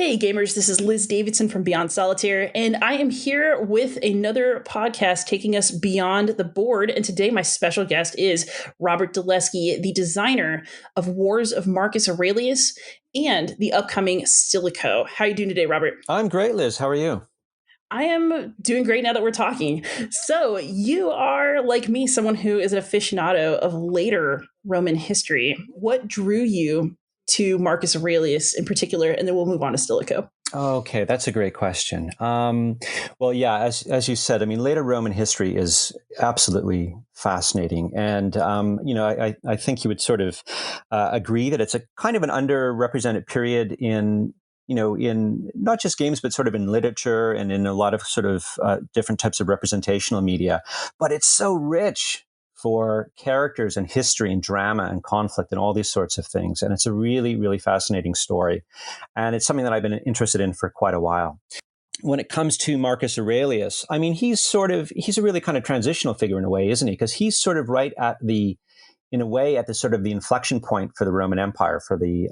Hey gamers, this is Liz Davidson from Beyond Solitaire, and I am here with another podcast taking us beyond the board. And today my special guest is Robert DeLeskie, the designer of Wars of Marcus Aurelius and the upcoming Silico. How are you doing today, Robert? I'm great, Liz. How are you? I am doing great now that we're talking. So you are, like me, someone who is an aficionado of later Roman history. What drew you to Marcus Aurelius in particular? And then we'll move on to Stilicho. Okay, that's a great question. Well, yeah, as you said, I mean, later Roman history is absolutely fascinating, and I think you would sort of agree that it's a kind of an underrepresented period in not just games, but sort of in literature and in a lot of sort of different types of representational media. But it's so rich for characters and history and drama and conflict and all these sorts of things. And it's a really, really fascinating story. And it's something that I've been interested in for quite a while. When it comes to Marcus Aurelius, I mean, he's a really kind of transitional figure in a way, isn't he? Because he's sort of right at the sort of the inflection point for the Roman Empire, for the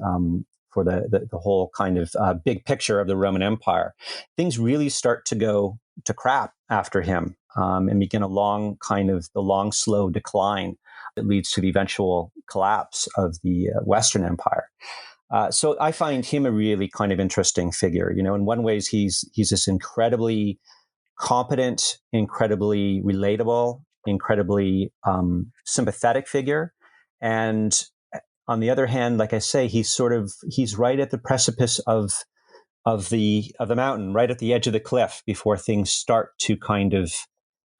whole kind of big picture of the Roman Empire. Things really start to go to crap after him and begin the long, slow decline that leads to the eventual collapse of the Western Empire. So I find him a really kind of interesting figure. You know, in one ways, he's this incredibly competent, incredibly relatable, incredibly sympathetic figure. And on the other hand, like I say, he's right at the precipice of the mountain, right at the edge of the cliff before things start to kind of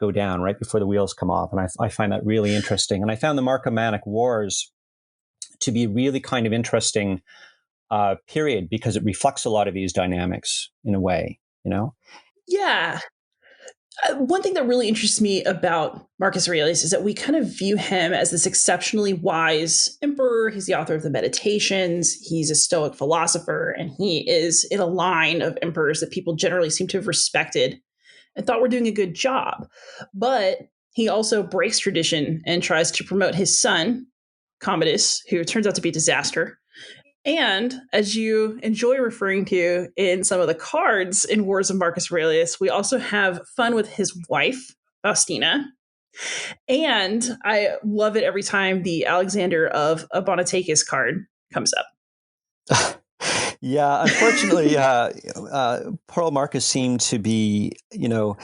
go down, right before the wheels come off. And I find that really interesting. And I found the Marcomannic Wars to be a really kind of interesting period because it reflects a lot of these dynamics in a way, you know? Yeah. One thing that really interests me about Marcus Aurelius is that we kind of view him as this exceptionally wise emperor. He's the author of the Meditations. He's a Stoic philosopher, and he is in a line of emperors that people generally seem to have respected and thought were doing a good job. But he also breaks tradition and tries to promote his son, Commodus, who turns out to be a disaster. And as you enjoy referring to in some of the cards in Wars of Marcus Aurelius, we also have fun with his wife, Faustina. And I love it every time the Alexander of Abonotakis card comes up. Yeah, unfortunately, poor old Marcus seemed to be, a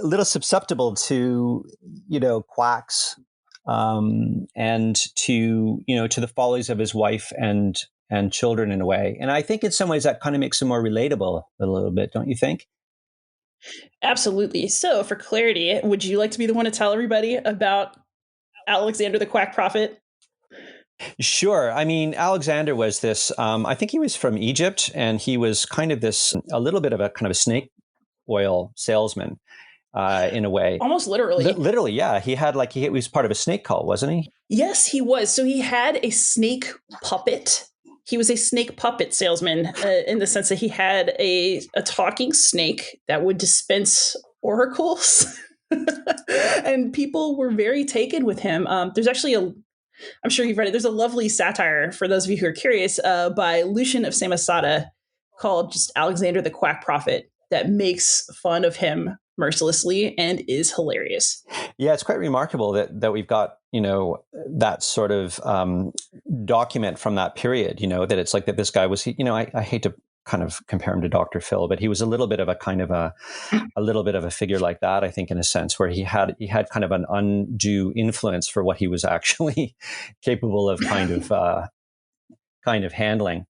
little susceptible to, quacks and to the follies of his wife and children in a way. And I think in some ways that kind of makes him more relatable a little bit, don't you think? Absolutely. So for clarity, would you like to be the one to tell everybody about Alexander the Quack Prophet? Sure. I mean, Alexander was this, I think he was from Egypt, and he was kind of a little bit of a kind of a snake oil salesman. In a way. Almost literally. Literally, yeah. He was part of a snake cult, wasn't he? Yes, he was. So he had a snake puppet. He was a snake puppet salesman in the sense that he had a talking snake that would dispense oracles. And people were very taken with him. There's actually I'm sure you've read it, there's a lovely satire, for those of you who are curious, by Lucian of Samosata called just Alexander the Quack Prophet, that makes fun of him mercilessly and is hilarious. Yeah, it's quite remarkable that we've got, that sort of document from that period, that it's like that this guy was, I hate to kind of compare him to Dr. Phil, but he was a little bit of a kind of a little bit of a figure like that, I think, in a sense, where he had kind of an undue influence for what he was actually capable of kind of handling.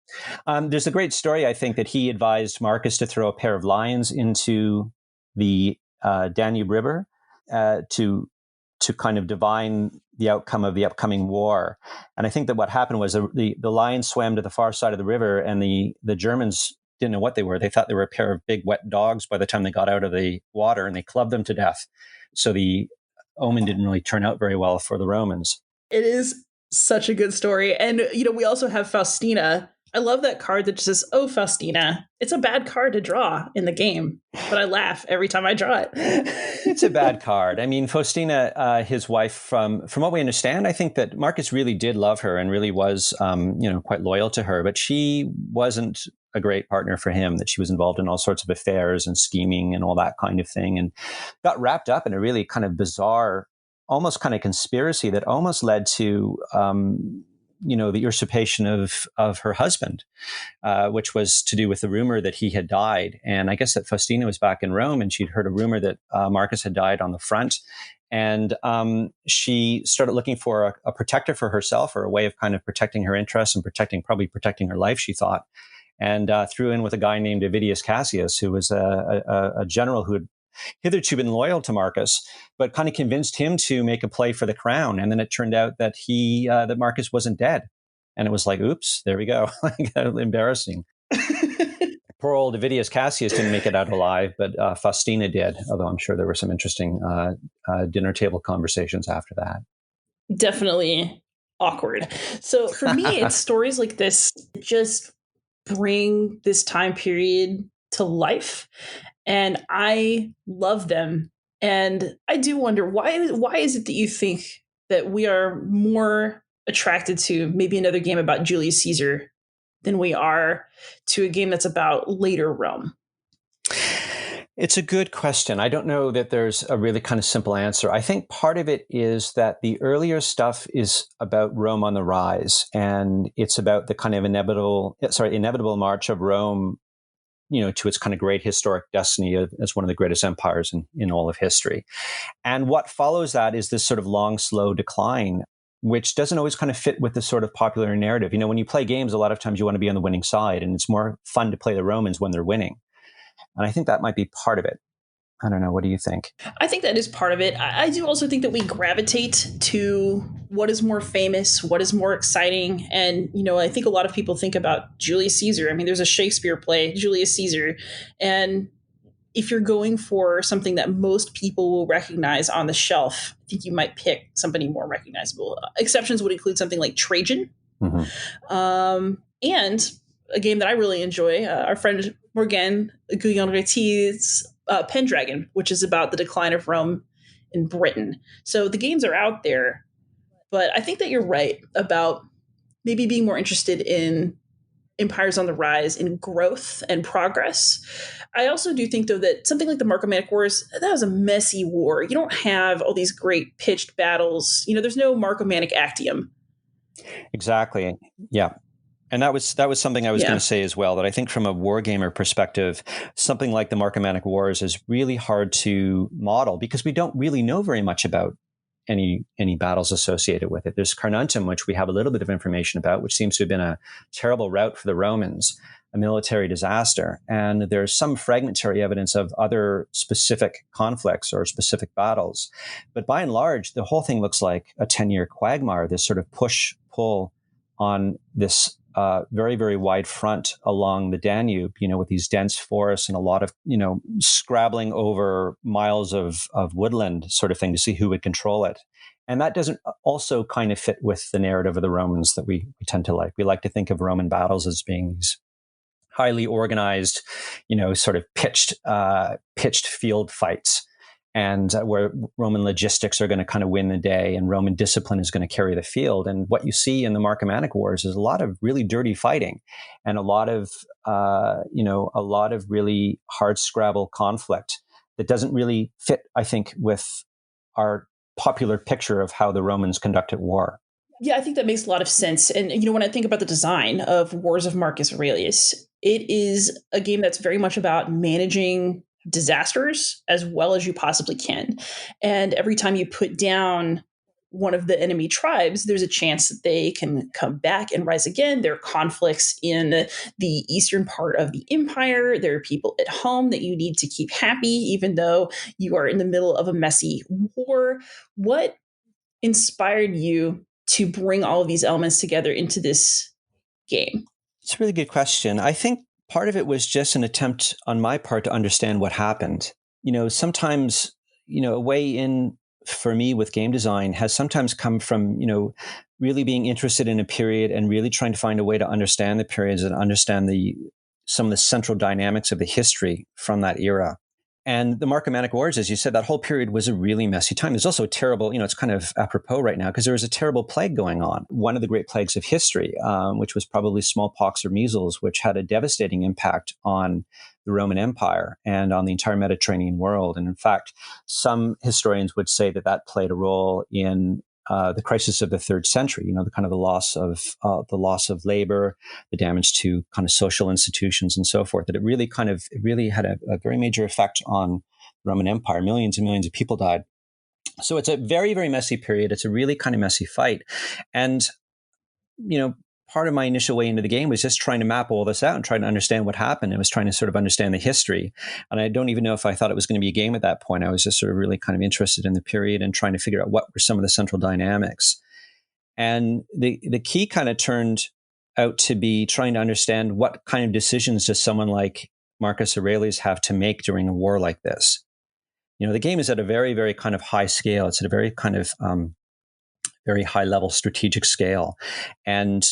There's a great story, I think, that he advised Marcus to throw a pair of lions into the Danube River to kind of divine the outcome of the upcoming war. And I think that what happened was the lions swam to the far side of the river, and the Germans didn't know what they were. They thought they were a pair of big wet dogs by the time they got out of the water, and they clubbed them to death. So the omen didn't really turn out very well for the Romans. It is such a good story. And, we also have Faustina. I love that card that just says, "Oh, Faustina." It's a bad card to draw in the game, but I laugh every time I draw it. It's a bad card. I mean, Faustina, his wife, from what we understand, I think that Marcus really did love her and really was, quite loyal to her. But she wasn't a great partner for him, that she was involved in all sorts of affairs and scheming and all that kind of thing, and got wrapped up in a really kind of bizarre, almost kind of conspiracy that almost led to, the usurpation of her husband, which was to do with the rumor that he had died. And I guess that Faustina was back in Rome, and she'd heard a rumor that Marcus had died on the front. And she started looking for a protector for herself, or a way of kind of protecting her interests and probably protecting her life, she thought. And threw in with a guy named Avidius Cassius, who was a general who had hitherto been loyal to Marcus, but kind of convinced him to make a play for the crown. And then it turned out that that Marcus wasn't dead. And it was like, oops, there we go. Embarrassing. Poor old Avidius Cassius didn't make it out alive, but Faustina did, although I'm sure there were some interesting dinner table conversations after that. Definitely awkward. So for me, it's stories like this that just bring this time period to life. And I love them. And I do wonder, why is it that you think that we are more attracted to maybe another game about Julius Caesar than we are to a game that's about later Rome? It's a good question. I don't know that there's a really kind of simple answer. I think part of it is that the earlier stuff is about Rome on the rise, and it's about the kind of inevitable march of Rome, to its kind of great historic destiny as one of the greatest empires in all of history. And what follows that is this sort of long, slow decline, which doesn't always kind of fit with the sort of popular narrative. When you play games, a lot of times you want to be on the winning side, and it's more fun to play the Romans when they're winning. And I think that might be part of it. I don't know. What do you think? I think that is part of it. I do also think that we gravitate to what is more famous, what is more exciting. And, I think a lot of people think about Julius Caesar. I mean, there's a Shakespeare play, Julius Caesar. And if you're going for something that most people will recognize on the shelf, I think you might pick somebody more recognizable. Exceptions would include something like Trajan. Mm-hmm. And a game that I really enjoy, our friend Morgan Guillon-Retti's Pendragon, which is about the decline of Rome in Britain. So the games are out there, but I think that you're right about maybe being more interested in empires on the rise, in growth and progress. I also do think, though, that something like the Marcomannic Wars, that was a messy war. You don't have all these great pitched battles. There's no Marcomannic Actium. Exactly. Yeah. And that was something I was going to say as well, that I think from a wargamer perspective, something like the Marcomannic Wars is really hard to model because we don't really know very much about any battles associated with it. There's Carnuntum, which we have a little bit of information about, which seems to have been a terrible rout for the Romans, a military disaster. And there's some fragmentary evidence of other specific conflicts or specific battles. But by and large, the whole thing looks like a 10-year quagmire, this sort of push-pull on this very, very wide front along the Danube, with these dense forests and a lot of, scrabbling over miles of woodland sort of thing to see who would control it. And that doesn't also kind of fit with the narrative of the Romans that we tend to like. We like to think of Roman battles as being these highly organized, sort of pitched field fights, and where Roman logistics are going to kind of win the day and Roman discipline is going to carry the field. And what you see in the Marcomannic Wars is a lot of really dirty fighting and a lot of really hard scrabble conflict that doesn't really fit, I think, with our popular picture of how the Romans conducted war. Yeah, I think that makes a lot of sense. And, when I think about the design of Wars of Marcus Aurelius, it is a game that's very much about managing disasters as well as you possibly can. And every time you put down one of the enemy tribes, there's a chance that they can come back and rise again. There are conflicts in the eastern part of the empire. There are people at home that you need to keep happy, even though you are in the middle of a messy war. What inspired you to bring all of these elements together into this game? It's a really good question. I think part of it was just an attempt on my part to understand what happened. Sometimes, a way in for me with game design has sometimes come from, really being interested in a period and really trying to find a way to understand the periods and understand some of the central dynamics of the history from that era. And the Marcomannic Wars, as you said, that whole period was a really messy time. There's also a terrible, it's kind of apropos right now because there was a terrible plague going on. One of the great plagues of history, which was probably smallpox or measles, which had a devastating impact on the Roman Empire and on the entire Mediterranean world. And in fact, some historians would say that that played a role in the crisis of the third century, the kind of the loss of labor, the damage to kind of social institutions and so forth, that it really had a very major effect on the Roman Empire. Millions and millions of people died. So it's a very, very messy period. It's a really kind of messy fight. And, part of my initial way into the game was just trying to map all this out and trying to understand what happened. I was trying to sort of understand the history. And I don't even know if I thought it was going to be a game at that point. I was just sort of really kind of interested in the period and trying to figure out what were some of the central dynamics. And the key kind of turned out to be trying to understand what kind of decisions does someone like Marcus Aurelius have to make during a war like this. The game is at a very, very kind of high scale. It's at a very kind of very high level strategic scale. And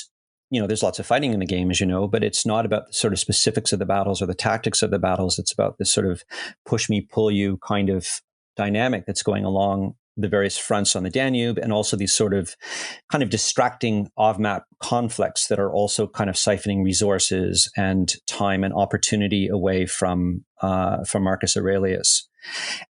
there's lots of fighting in the game, as you know, but it's not about the sort of specifics of the battles or the tactics of the battles. It's about this sort of push me, pull you kind of dynamic that's going along the various fronts on the Danube, and also these sort of kind of distracting off-map conflicts that are also kind of siphoning resources and time and opportunity away from Marcus Aurelius.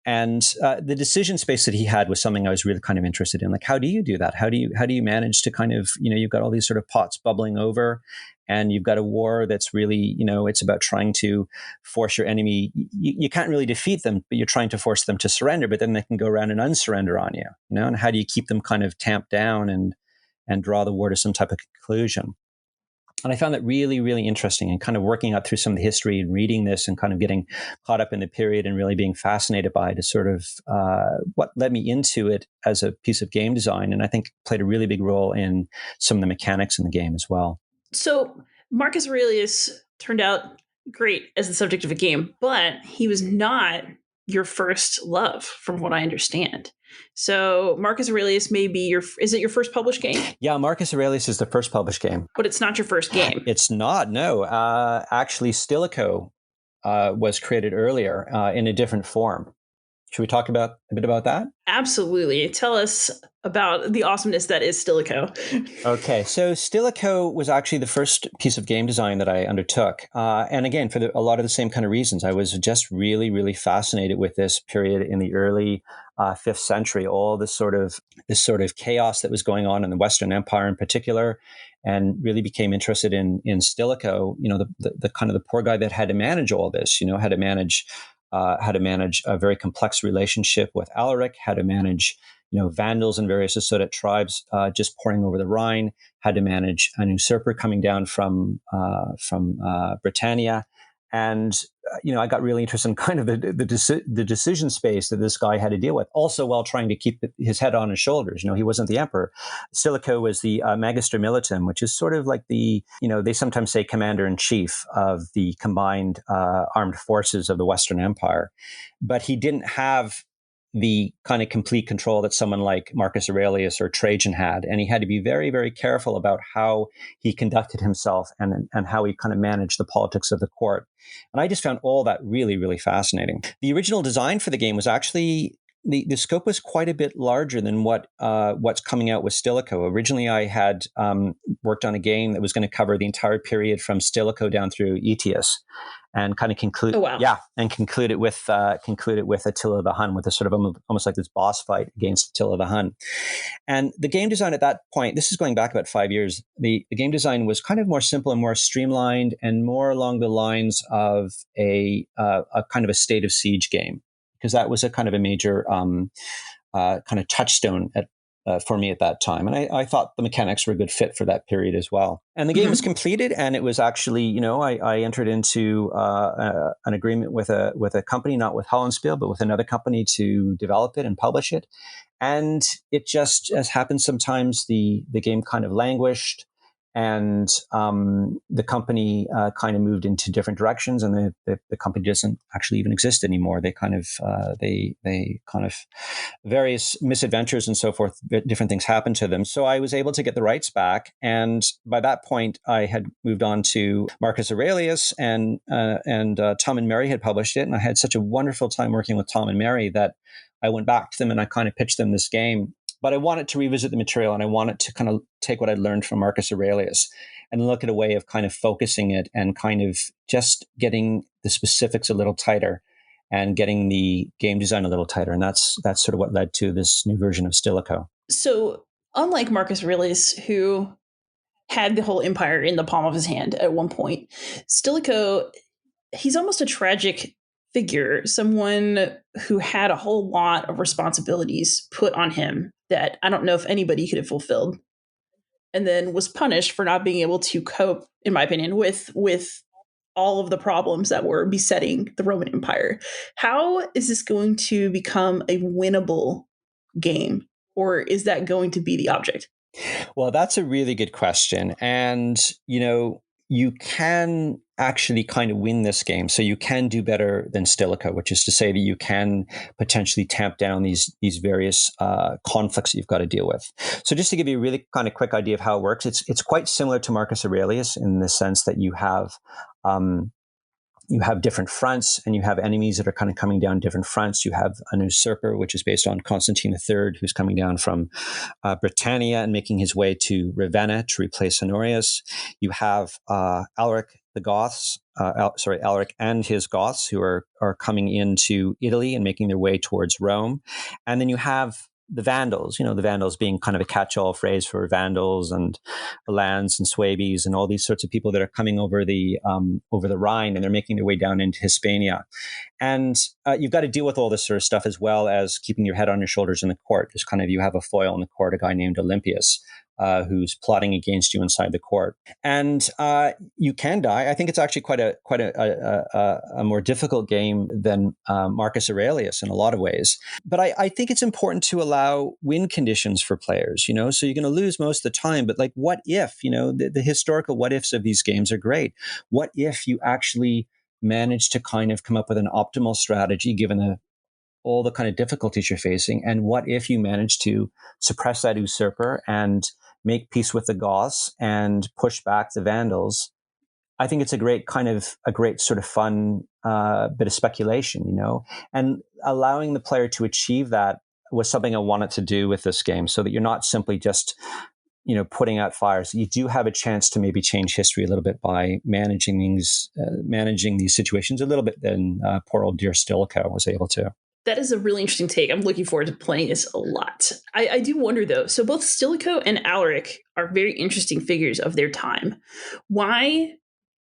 And the decision space that he had was something I was really kind of interested in. Like, how do you do that? How do you manage to kind of, you've got all these sort of pots bubbling over, and you've got a war that's really, it's about trying to force your enemy. You can't really defeat them, but you're trying to force them to surrender, but then they can go around and unsurrender on you, and how do you keep them kind of tamped down and draw the war to some type of conclusion? And I found that really, really interesting, and kind of working out through some of the history and reading this and kind of getting caught up in the period and really being fascinated by it is sort of what led me into it as a piece of game design. And I think played a really big role in some of the mechanics in the game as well. So Marcus Aurelius turned out great as the subject of a game, but he was not your first love, from what I understand. So Marcus Aurelius may be is it your first published game? Yeah, Marcus Aurelius is the first published game. But it's not your first game. It's not, no. Actually, Stilicho was created earlier in a different form. Should we talk a bit about that? Absolutely. Tell us about the awesomeness that is Stilicho. Okay, so Stilicho was actually the first piece of game design that I undertook. And again, for a lot of the same kind of reasons. I was just really, really fascinated with this period in the early 5th century, all this sort of chaos that was going on in the Western Empire in particular, and really became interested in Stilicho, the kind of the poor guy that had to manage all this, had to manage a very complex relationship with Alaric, how to manage, Vandals and various Assotic tribes just pouring over the Rhine, had to manage an usurper coming down from Britannia. And, I got really interested in kind of the decision space that this guy had to deal with, also while trying to keep his head on his shoulders. He wasn't the emperor. Stilicho was the Magister Militum, which is sort of like the, they sometimes say commander-in-chief of the combined armed forces of the Western Empire. But he didn't have the kind of complete control that someone like Marcus Aurelius or Trajan had. And he had to be very, very careful about how he conducted himself and how he kind of managed the politics of the court. And I just found all that really, really fascinating. The original design for the game was actually, the scope was quite a bit larger than what's coming out with Stilicho. Originally, I had worked on a game that was going to cover the entire period from Stilicho down through Aetius, and kind of conclude it with Attila the Hun, with a sort of almost like this boss fight against Attila the Hun. And the game design at that point, this is going back about 5 years, the game design was kind of more simple and more streamlined and more along the lines of a kind of a state of siege game, because that was a kind of a major kind of touchstone for me at that time. And I thought the mechanics were a good fit for that period as well. And the game was completed, and it was actually, I entered into an agreement with a company, not with Hollandspiel, but with another company to develop it and publish it. And it just, as happens sometimes, the game kind of languished. and the company kind of moved into different directions, and the company doesn't actually even exist anymore. They kind of various misadventures and so forth, different things happened to them. So I was able to get the rights back, and by that point, I had moved on to Marcus Aurelius, and Tom and Mary had published it, and I had such a wonderful time working with Tom and Mary that I went back to them and I kind of pitched them this game. But I wanted to revisit the material, and I wanted to kind of take what I'd learned from Marcus Aurelius and look at a way of kind of focusing it and kind of just getting the specifics a little tighter and getting the game design a little tighter. And that's sort of what led to this new version of Stilicho. So, unlike Marcus Aurelius, who had the whole empire in the palm of his hand at one point, Stilicho, he's almost a tragic figure, someone who had a whole lot of responsibilities put on him that I don't know if anybody could have fulfilled, and then was punished for not being able to cope, in my opinion, with all of the problems that were besetting the Roman Empire. How is this going to become a winnable game, or is that going to be the object? Well, that's a really good question. And, you can actually kind of win this game. So you can do better than Stilicho, which is to say that you can potentially tamp down these various conflicts that you've got to deal with. So just to give you a really kind of quick idea of how it works, it's quite similar to Marcus Aurelius in the sense that you have different fronts, and you have enemies that are kind of coming down different fronts. You have an usurper, which is based on Constantine III, who's coming down from Britannia and making his way to Ravenna to replace Honorius. You have Alaric the Goths, Alaric and his Goths, who are coming into Italy and making their way towards Rome. And then you have the Vandals, the Vandals being kind of a catch-all phrase for Vandals and Alans and Swabies and all these sorts of people that are coming over the Rhine, and they're making their way down into Hispania. And you've got to deal with all this sort of stuff as well as keeping your head on your shoulders in the court. There's kind of, you have a foil in the court, a guy named Olympius, who's plotting against you inside the court, and you can die. I think it's actually quite a more difficult game than Marcus Aurelius in a lot of ways. But I think it's important to allow win conditions for players. So you're going to lose most of the time, but like, what if? The historical what ifs of these games are great. What if you actually manage to kind of come up with an optimal strategy given all the kind of difficulties you're facing? And what if you manage to suppress that usurper and make peace with the Goths and push back the Vandals? I think it's a great sort of fun bit of speculation, and allowing the player to achieve that was something I wanted to do with this game, so that you're not simply just, putting out fires. You do have a chance to maybe change history a little bit by managing these situations a little bit than poor old dear Stilicho was able to. That is a really interesting take. I'm looking forward to playing this a lot. I do wonder, though, so both Stilicho and Alaric are very interesting figures of their time. Why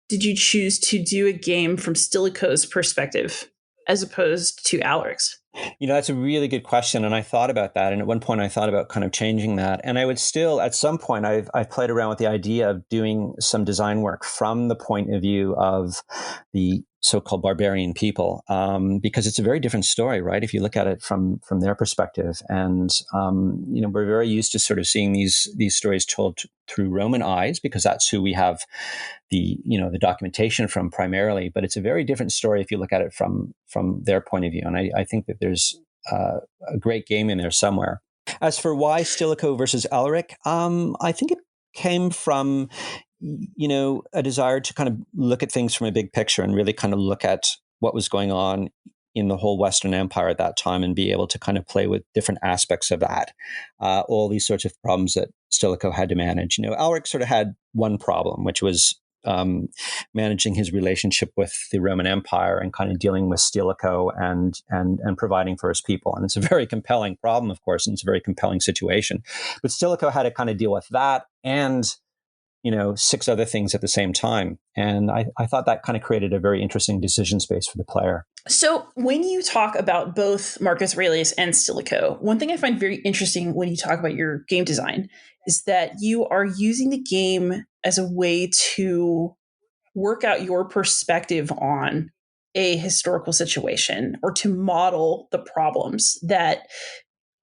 did you choose to do a game from Stilicho's perspective as opposed to Alaric's? That's a really good question. And I thought about that. And at one point I thought about kind of changing that. And I would still, at some point, I've played around with the idea of doing some design work from the point of view of the so-called barbarian people, because it's a very different story, right? If you look at it from their perspective. And, we're very used to sort of seeing these stories told through Roman eyes, because that's who we have the documentation from primarily. But it's a very different story if you look at it from their point of view. And I think that there's a great game in there somewhere. As for why Stilicho versus Alaric, I think it came from, a desire to kind of look at things from a big picture and really kind of look at what was going on in the whole Western Empire at that time and be able to kind of play with different aspects of that. All these sorts of problems that Stilicho had to manage. Alaric sort of had one problem, which was managing his relationship with the Roman Empire and kind of dealing with Stilicho and providing for his people. And it's a very compelling problem, of course, and it's a very compelling situation. But Stilicho had to kind of deal with that and, 6 other things at the same time. And I thought that kind of created a very interesting decision space for the player. So when you talk about both Marcus Aurelius and Stilicho, one thing I find very interesting when you talk about your game design is that you are using the game as a way to work out your perspective on a historical situation or to model the problems that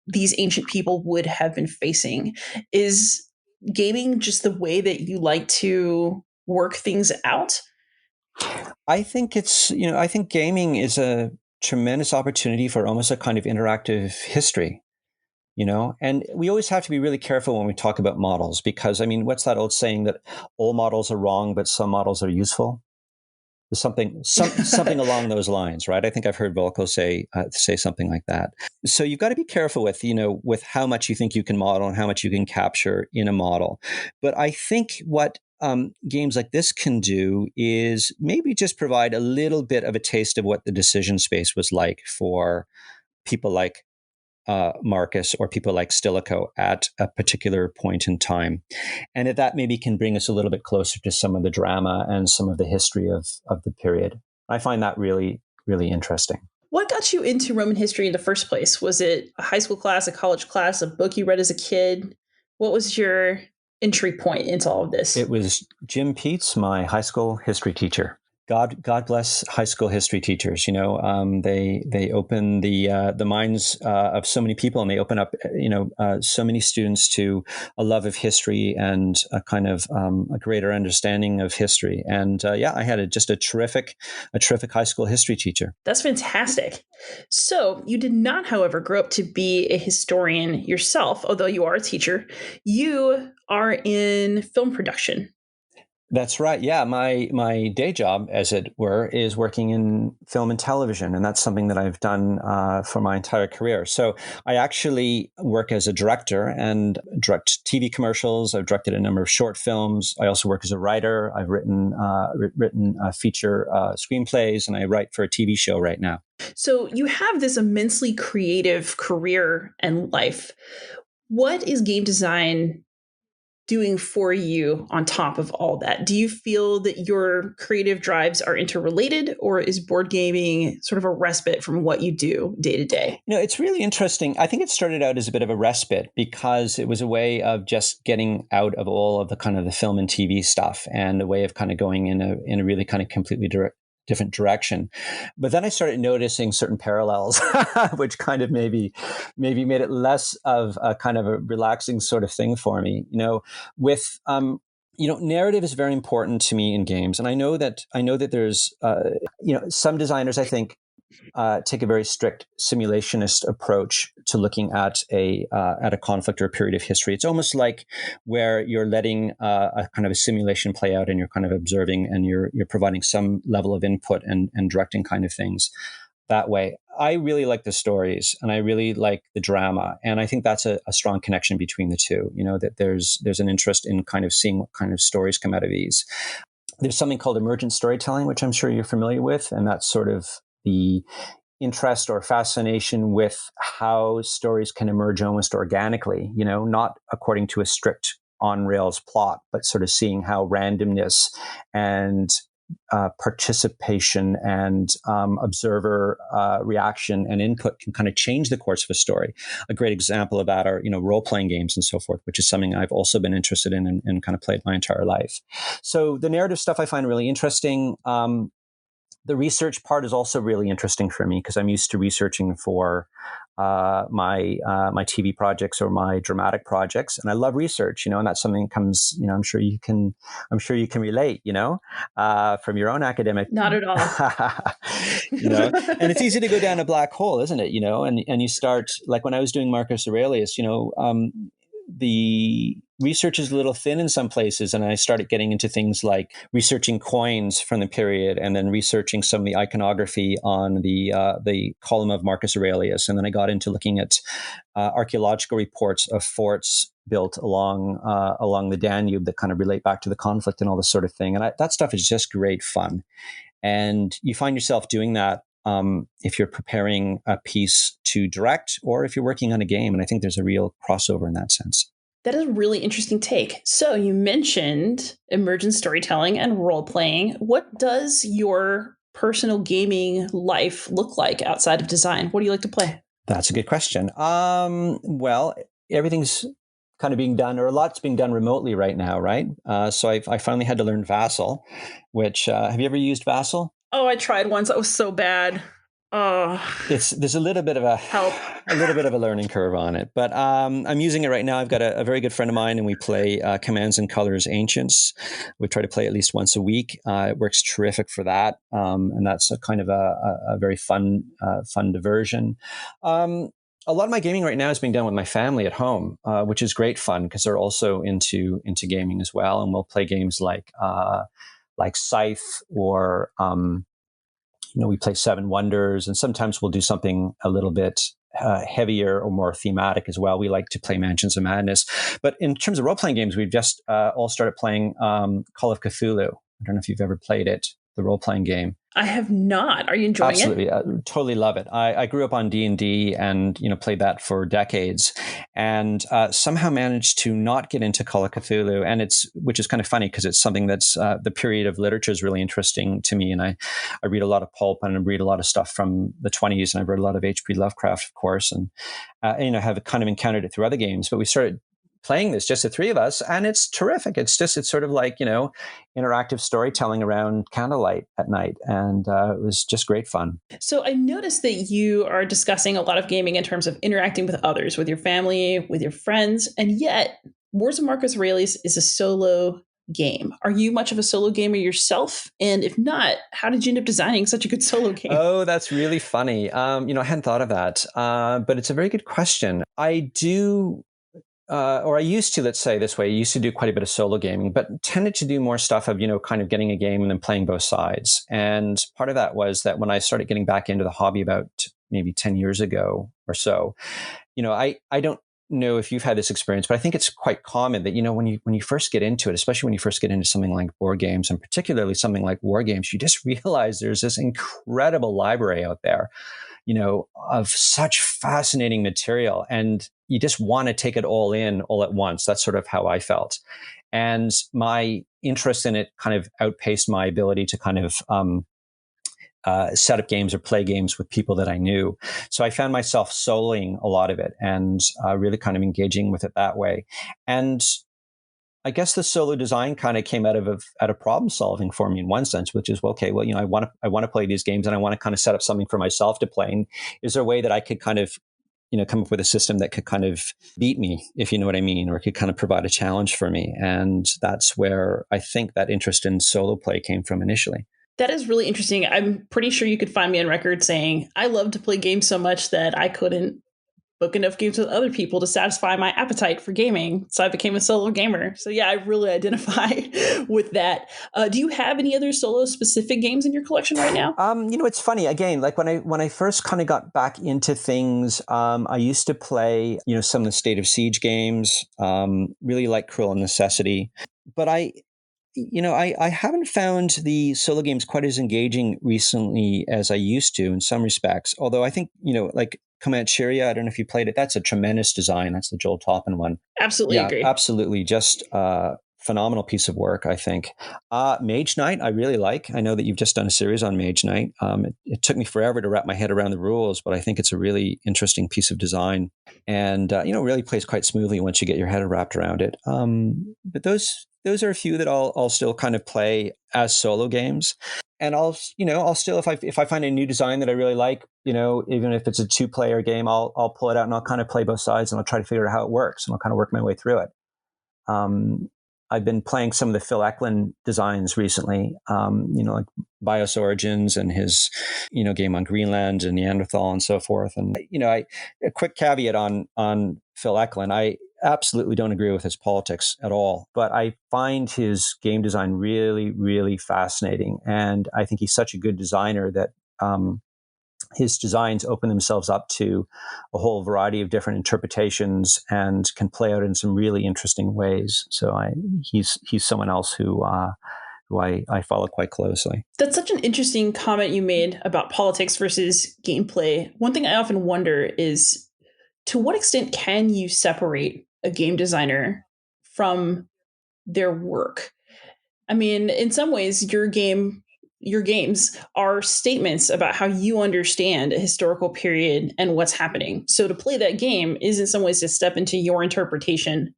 these ancient people would have been facing. Is gaming just the way that you like to work things out? I think I think gaming is a tremendous opportunity for almost a kind of interactive history. And we always have to be really careful when we talk about models, because I mean, what's that old saying that all models are wrong but some models are useful? There's something along those lines, right? I think I've heard Volko say something like that. So you've got to be careful with how much you think you can model and how much you can capture in a model. But I think what games like this can do is maybe just provide a little bit of a taste of what the decision space was like for people like Marcus or people like Stilicho at a particular point in time. And that maybe can bring us a little bit closer to some of the drama and some of the history of the period. I find that really, really interesting. What got you into Roman history in the first place? Was it a high school class, a college class, a book you read as a kid? What was your entry point into all of this? It was Jim Peets, my high school history teacher. God bless high school history teachers. They open the minds of so many people, and they open up so many students to a love of history and a kind of a greater understanding of history. And I had just a terrific high school history teacher. That's fantastic. So you did not, however, grow up to be a historian yourself, although you are a teacher. You are in film production. That's right. Yeah, my day job, as it were, is working in film and television, and that's something that I've done for my entire career. So I actually work as a director and direct TV commercials. I've directed a number of short films. I also work as a writer. I've written feature screenplays, and I write for a TV show right now. So you have this immensely creative career and life. What is game design doing for you on top of all that? Do you feel that your creative drives are interrelated, or is board gaming sort of a respite from what you do day to day? It's really interesting. I think it started out as a bit of a respite because it was a way of just getting out of all of the kind of the film and TV stuff, and a way of kind of going in a really kind of completely different direction. But then I started noticing certain parallels, which kind of maybe made it less of a kind of a relaxing sort of thing for me. With narrative is very important to me in games, and I know that there's some designers, I think, take a very strict simulationist approach to looking at a conflict or a period of history. It's almost like where you're letting a kind of a simulation play out, and you're kind of observing, and you're providing some level of input and directing kind of things that way. I really like the stories, and I really like the drama, and I think that's a strong connection between the two. That there's an interest in kind of seeing what kind of stories come out of these. There's something called emergent storytelling, which I'm sure you're familiar with, and that's sort of the interest or fascination with how stories can emerge almost organically, not according to a strict on rails plot, but sort of seeing how randomness and participation and observer reaction and input can kind of change the course of a story. A great example of that are, role-playing games and so forth, which is something I've also been interested in and kind of played my entire life. So the narrative stuff I find really interesting. The research part is also really interesting for me because I'm used to researching for my TV projects or my dramatic projects, and I love research. And that's something that comes. I'm sure you can relate. From your own academic. Not at all. And it's easy to go down a black hole, isn't it? And you start, like when I was doing Marcus Aurelius. The research is a little thin in some places, and I started getting into things like researching coins from the period, and then researching some of the iconography on the column of Marcus Aurelius, and then I got into looking at archaeological reports of forts built along the Danube that kind of relate back to the conflict and all this sort of thing, and that stuff is just great fun, and you find yourself doing that. If you're preparing a piece to direct or if you're working on a game. And I think there's a real crossover in that sense. That is a really interesting take. So you mentioned emergent storytelling and role-playing. What does your personal gaming life look like outside of design? What do you like to play? That's a good question. Well, everything's kind of being done, or a lot's being done remotely right now, right? So I finally had to learn Vassal, which have you ever used Vassal? Oh, I tried once. That was so bad. Oh, There's a little bit of a help. learning curve on it, but I'm using it right now. I've got a very good friend of mine, and we play Commands and Colors Ancients. We try to play at least once a week. It works terrific for that, and that's a kind of a very fun diversion. Um, a lot of my gaming right now is being done with my family at home, which is great fun because they're also into gaming as well, and we'll play games like Scythe or we play Seven Wonders, and sometimes we'll do something a little bit heavier or more thematic as well. We like to play Mansions of Madness. But in terms of role playing games, we've just all started playing Call of Cthulhu. I don't know if you've ever played it, the role playing game. I have not. Are you enjoying it? Absolutely, totally love it. I grew up on D&D and played that for decades, and somehow managed to not get into Call of Cthulhu, and which is kind of funny because it's something that's the period of literature is really interesting to me, and I read a lot of pulp and I read a lot of stuff from the 20s, and I've read a lot of H.P. Lovecraft, of course, and have kind of encountered it through other games, but we started playing this, just the three of us, and it's terrific. It's sort of like interactive storytelling around candlelight at night, and it was just great fun. So I noticed that you are discussing a lot of gaming in terms of interacting with others, with your family, with your friends, and yet Wars of Marcus Aurelius is a solo game. Are you much of a solo gamer yourself? And if not, how did you end up designing such a good solo game? Oh, that's really funny. I hadn't thought of that, but it's a very good question. I do or I used to, let's say this way, I used to do quite a bit of solo gaming, but tended to do more stuff of, kind of getting a game and then playing both sides. And part of that was that when I started getting back into the hobby about maybe 10 years ago or so, I don't know if you've had this experience, but I think it's quite common that, when you first get into it, especially when you first get into something like board games and particularly something like war games, you just realize there's this incredible library out there, of such fascinating material. And you just want to take it all in all at once. That's sort of how I felt. And my interest in it kind of outpaced my ability to kind of set up games or play games with people that I knew. So I found myself soloing a lot of it and really kind of engaging with it that way. And I guess the solo design kind of came out of problem solving for me in one sense, which is, okay, well, I want to play these games and I want to kind of set up something for myself to play. And is there a way that I could kind of, come up with a system that could kind of beat me, if you know what I mean, or could kind of provide a challenge for me? And that's where I think that interest in solo play came from initially. That is really interesting. I'm pretty sure you could find me on record saying I love to play games so much that I couldn't book enough games with other people to satisfy my appetite for gaming. So I became a solo gamer. So yeah, I really identify with that. Do you have any other solo specific games in your collection right now? It's funny. Again, like when I first kind of got back into things, I used to play, some of the State of Siege games, really like Cruel Necessity. But I haven't found the solo games quite as engaging recently as I used to in some respects. Although I think, like Comancheria, I don't know if you played it. That's a tremendous design. That's the Joel Toppin one. Absolutely agree. Absolutely. Just phenomenal piece of work, I think. Mage Knight, I really like. I know that you've just done a series on Mage Knight. It took me forever to wrap my head around the rules, but I think it's a really interesting piece of design and, really plays quite smoothly once you get your head wrapped around it. But those are a few that I'll still kind of play as solo games. And I'll still, if I find a new design that I really like, even if it's a 2-player game, I'll pull it out and I'll kind of play both sides and I'll try to figure out how it works and I'll kind of work my way through it. I've been playing some of the Phil Eklund designs recently, like Bios Origins and his, game on Greenland and Neanderthal and so forth. And, a quick caveat on Phil Eklund, I absolutely don't agree with his politics at all, but I find his game design really, really fascinating. And I think he's such a good designer that his designs open themselves up to a whole variety of different interpretations and can play out in some really interesting ways. So he's someone else who I follow quite closely. That's such an interesting comment you made about politics versus gameplay. One thing I often wonder is, to what extent can you separate a game designer from their work? I mean, in some ways, your games are statements about how you understand a historical period and what's happening. So to play that game is in some ways to step into your interpretation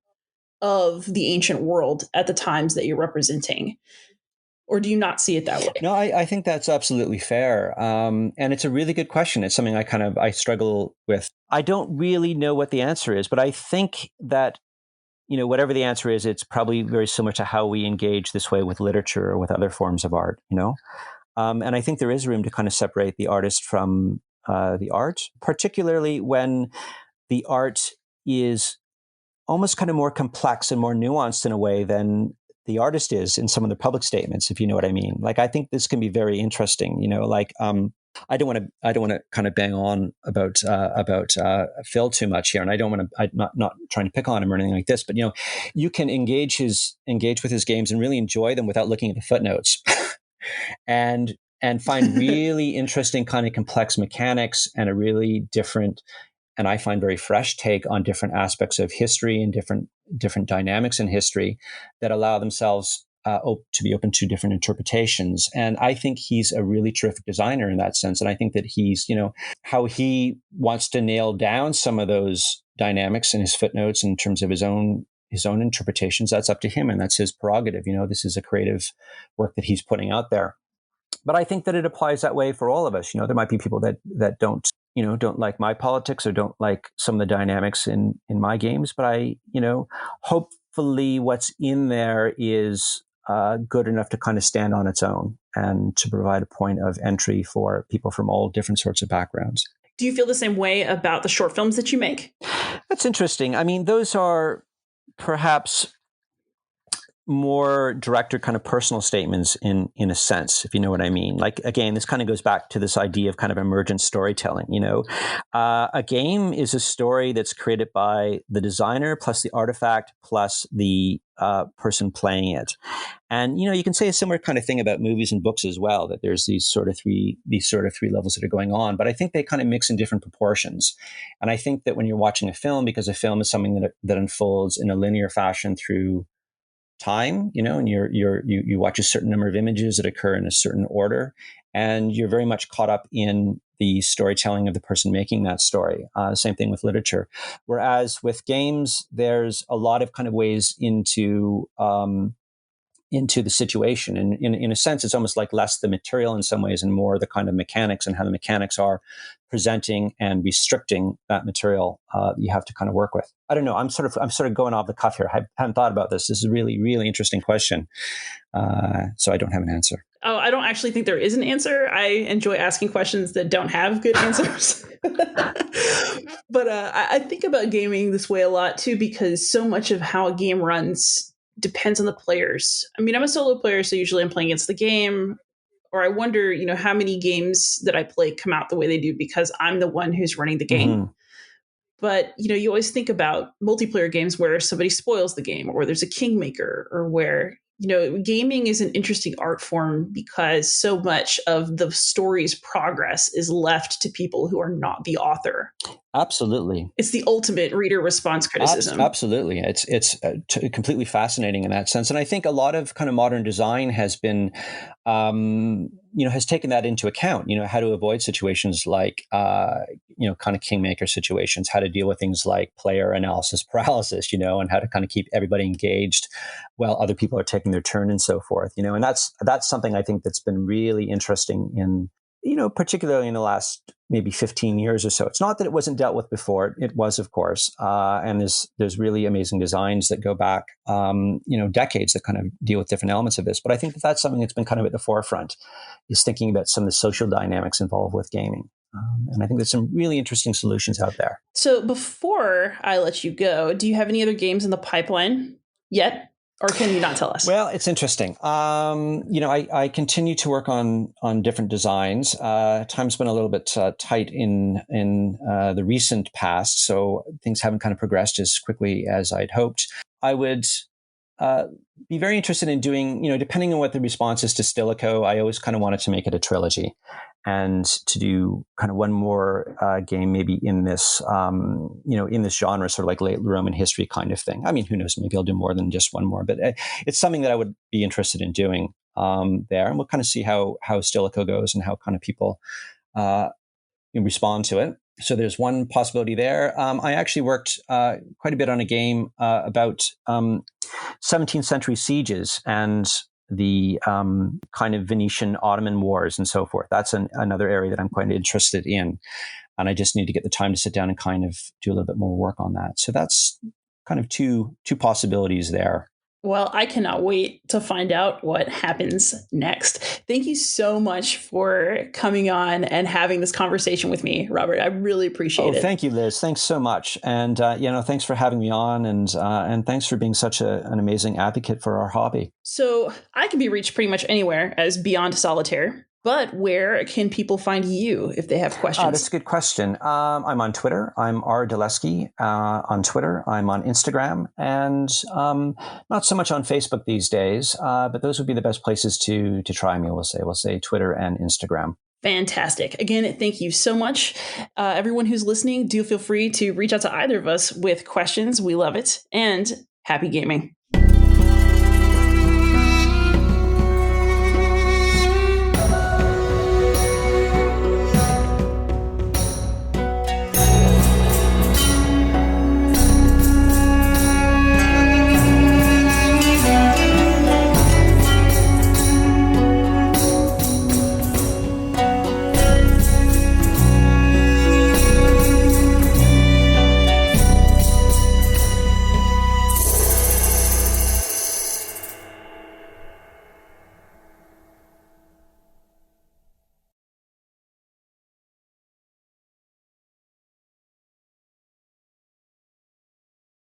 of the ancient world at the times that you're representing. Or do you not see it that way? No, I think that's absolutely fair. And it's a really good question. It's something I struggle with. I don't really know what the answer is, but I think that, whatever the answer is, it's probably very similar to how we engage this way with literature or with other forms of art, And I think there is room to kind of separate the artist from the art, particularly when the art is almost kind of more complex and more nuanced in a way than the artist is in some of the public statements, if you know what I mean. Like, I think this can be very interesting, I don't want to kind of bang on about Phil too much here, and I don't want to. I'm not trying to pick on him or anything like this, but you can engage with his games and really enjoy them without looking at the footnotes, and find really interesting kind of complex mechanics and a really different, and I find very fresh take on different aspects of history and different dynamics in history that allow themselves to be open to different interpretations. And I think he's a really terrific designer in that sense. And I think that he's, how he wants to nail down some of those dynamics in his footnotes in terms of his own interpretations. That's up to him, and that's his prerogative. This is a creative work that he's putting out there. But I think that it applies that way for all of us. There might be people that don't like my politics or don't like some of the dynamics in my games. But hopefully what's in there is good enough to kind of stand on its own and to provide a point of entry for people from all different sorts of backgrounds. Do you feel the same way about the short films that you make? That's interesting. I mean, those are perhaps more direct or kind of personal statements in a sense, if you know what I mean. Like, again, this kind of goes back to this idea of kind of emergent storytelling. A game is a story that's created by the designer plus the artifact plus the person playing it. And you can say a similar kind of thing about movies and books as well, that there's these sort of three levels that are going on, but I think they kind of mix in different proportions. And I think that when you're watching a film, because a film is something that unfolds in a linear fashion through time, and you watch a certain number of images that occur in a certain order, and you're very much caught up in the storytelling of the person making that story. Same thing with literature. Whereas with games, there's a lot of kind of ways into the situation. And in a sense, it's almost like less the material in some ways and more the kind of mechanics and how the mechanics are presenting and restricting that material you have to kind of work with. I don't know. I'm sort of going off the cuff here. I haven't thought about this. This is a really, really interesting question. So I don't have an answer. Oh, I don't actually think there is an answer. I enjoy asking questions that don't have good answers. But I think about gaming this way a lot too, because so much of how a game runs depends on the players. I mean, I'm a solo player, so usually I'm playing against the game. Or I wonder, how many games that I play come out the way they do because I'm the one who's running the game. Mm-hmm. But, you always think about multiplayer games where somebody spoils the game or there's a kingmaker or where, gaming is an interesting art form because so much of the story's progress is left to people who are not the author. Absolutely. It's the ultimate reader response criticism. Absolutely. It's completely fascinating in that sense. And I think a lot of kind of modern design has been, has taken that into account, how to avoid situations like, kind of kingmaker situations, how to deal with things like player analysis paralysis, and how to kind of keep everybody engaged while other people are taking their turn and so forth, and that's something I think that's been really interesting in, particularly in the last maybe 15 years or so. It's not that it wasn't dealt with before. It was, of course. And there's really amazing designs that go back, decades that kind of deal with different elements of this. But I think that's something that's been kind of at the forefront, is thinking about some of the social dynamics involved with gaming. And I think there's some really interesting solutions out there. So before I let you go, do you have any other games in the pipeline yet? Or can you not tell us? Well, it's interesting. I continue to work on different designs. Time's been a little bit tight in the recent past, so things haven't kind of progressed as quickly as I'd hoped. I would be very interested in doing, depending on what the response is to Stilicho, I always kind of wanted to make it a trilogy and to do kind of one more game maybe in this, in this genre, sort of like late Roman history kind of thing. I mean, who knows, maybe I'll do more than just one more, but it's something that I would be interested in doing there. And we'll kind of see how Stilicho goes and how kind of people respond to it. So there's one possibility there. I actually worked quite a bit on a game about 17th century sieges and the kind of Venetian Ottoman wars and so forth. That's another area that I'm quite interested in. And I just need to get the time to sit down and kind of do a little bit more work on that. So that's kind of two possibilities there. Well, I cannot wait to find out what happens next. Thank you so much for coming on and having this conversation with me, Robert. I really appreciate it. Thank you, Liz. Thanks so much. And, thanks for having me on, and thanks for being such an amazing advocate for our hobby. So I can be reached pretty much anywhere as Beyond Solitaire. But where can people find you if they have questions? That's a good question. I'm on Twitter. I'm DeLeskie on Twitter. I'm on Instagram, and not so much on Facebook these days. But those would be the best places to try me. We'll say Twitter and Instagram. Fantastic. Again, thank you so much. Everyone who's listening, do feel free to reach out to either of us with questions. We love it. And happy gaming.